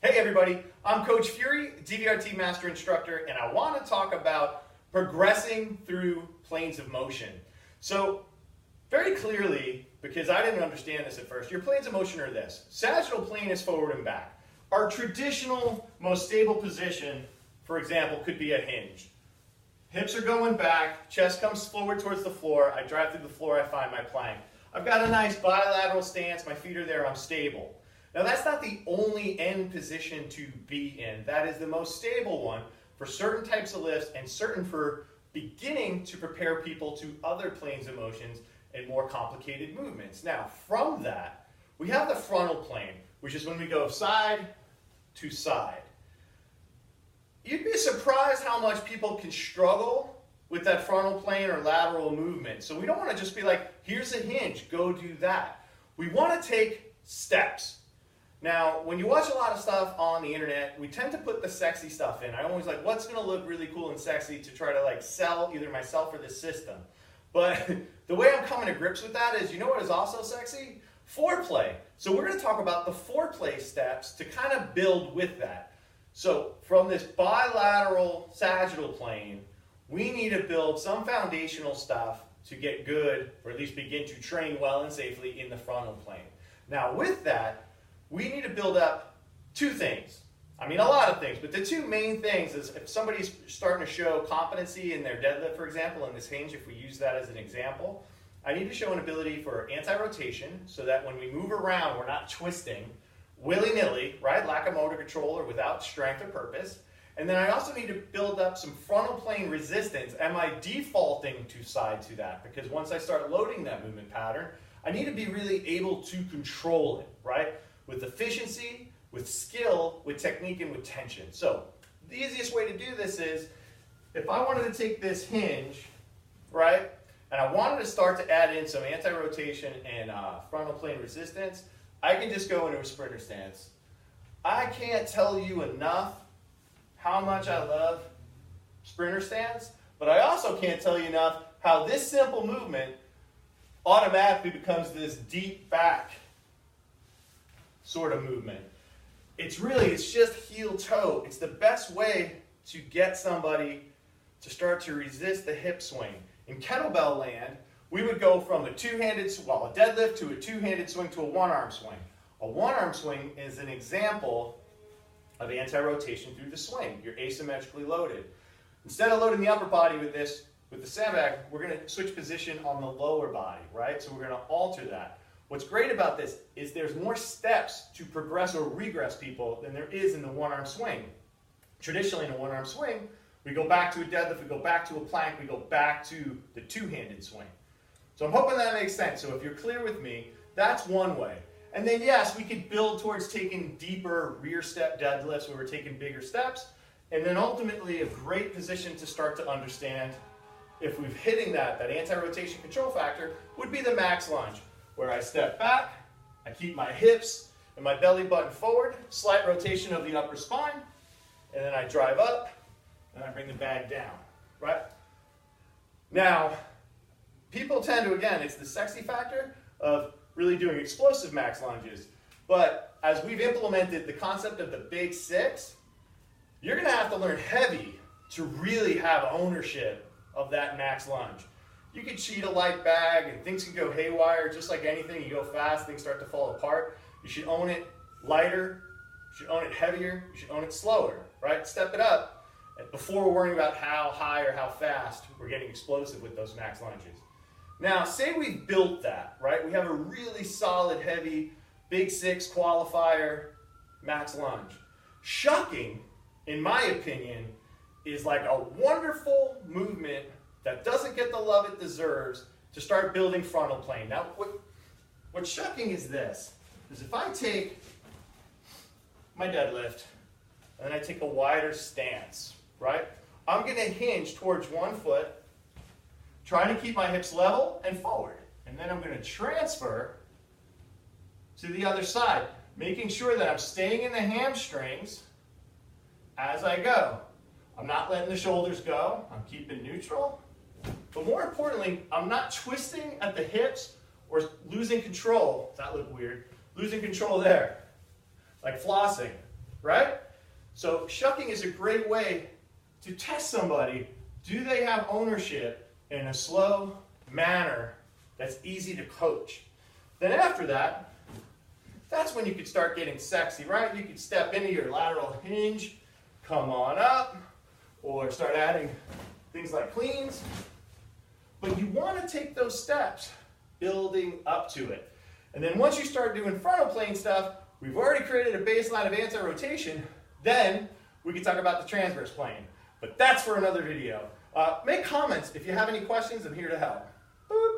Hey everybody, I'm Coach Fury, DVRT Master Instructor, and I want to talk about progressing through planes of motion. So, very clearly, because I didn't understand this at first, your planes of motion are this. Sagittal plane is forward and back. Our traditional, most stable position, for example, could be a hinge. Hips are going back, chest comes forward towards the floor, I drive through the floor, I find my plank. I've got a nice bilateral stance, my feet are there, I'm stable. Now that's not the only end position to be in. That is the most stable one for certain types of lifts and certain for beginning to prepare people to other planes of motions and more complicated movements. Now from that, we have the frontal plane, which is when we go side to side. You'd be surprised how much people can struggle with that frontal plane or lateral movement. So we don't want to just be like, here's a hinge, go do that. We want to take steps. Now, when you watch a lot of stuff on the internet, we tend to put the sexy stuff in. I'm always like, what's going to look really cool and sexy to try to like sell either myself or this system? But the way I'm coming to grips with that is, you know what is also sexy? Foreplay. So we're going to talk about the foreplay steps to kind of build with that. So from this bilateral sagittal plane, we need to build some foundational stuff to get good, or at least begin to train well and safely in the frontal plane. Now with that, we need to build up two things. I mean, a lot of things, but the two main things is if somebody's starting to show competency in their deadlift, for example, in this hinge, if we use that as an example, I need to show an ability for anti-rotation so that when we move around, we're not twisting willy-nilly, right? Lack of motor control or without strength or purpose. And then I also need to build up some frontal plane resistance. Am I defaulting to side to that? Because once I start loading that movement pattern, I need to be really able to control it, right? With efficiency, with skill, with technique, and with tension. So the easiest way to do this is, if I wanted to take this hinge, right, and I wanted to start to add in some anti-rotation and frontal plane resistance, I can just go into a sprinter stance. I can't tell you enough how much I love sprinter stance, but I also can't tell you enough how this simple movement automatically becomes this deep back sort of movement. It's just heel toe. It's the best way to get somebody to start to resist the hip swing. In kettlebell land, we would go from a two-handed, well, a deadlift to a two-handed swing to a one-arm swing. A one-arm swing is an example of anti-rotation through the swing. You're asymmetrically loaded. Instead of loading the upper body with this, with the sandbag, we're going to switch position on the lower body, right? So we're going to alter that. What's great about this is there's more steps to progress or regress people than there is in the one-arm swing. Traditionally in a one-arm swing, we go back to a deadlift, we go back to a plank, we go back to the two-handed swing. So I'm hoping that makes sense. So if you're clear with me, that's one way. And then yes, we could build towards taking deeper rear step deadlifts where we're taking bigger steps. And then ultimately a great position to start to understand if we're hitting that anti-rotation control factor would be the max lunge, where I step back, I keep my hips and my belly button forward, slight rotation of the upper spine, and then I drive up and I bring the bag down, right? Now, people tend to, again, it's the sexy factor of really doing explosive max lunges, but as we've implemented the concept of the big six, you're gonna have to learn heavy to really have ownership of that max lunge. You could cheat a light bag and things can go haywire just like anything. You go fast, things start to fall apart. You should own it lighter, you should own it heavier, you should own it slower, right? Step it up before worrying about how high or how fast we're getting explosive with those max lunges. Now, say we've built that, right? We have a really solid, heavy, big six qualifier max lunge. Shucking, in my opinion, is like a wonderful movement that doesn't get the love it deserves to start building frontal plane. Now, what shucking is this, is if I take my deadlift and then I take a wider stance, right? I'm gonna hinge towards one foot, trying to keep my hips level and forward. And then I'm gonna transfer to the other side, making sure that I'm staying in the hamstrings as I go. I'm not letting the shoulders go, I'm keeping neutral. But more importantly, I'm not twisting at the hips or losing control. Does that look weird? Losing control there, like flossing, right? So shucking is a great way to test somebody. Do they have ownership in a slow manner that's easy to coach? Then after that, that's when you could start getting sexy, right? You could step into your lateral hinge, come on up, or start adding things like cleans. But you want to take those steps building up to it. And then once you start doing frontal plane stuff, we've already created a baseline of anti-rotation, then we can talk about the transverse plane. But that's for another video. Make comments if you have any questions. I'm here to help. Boop.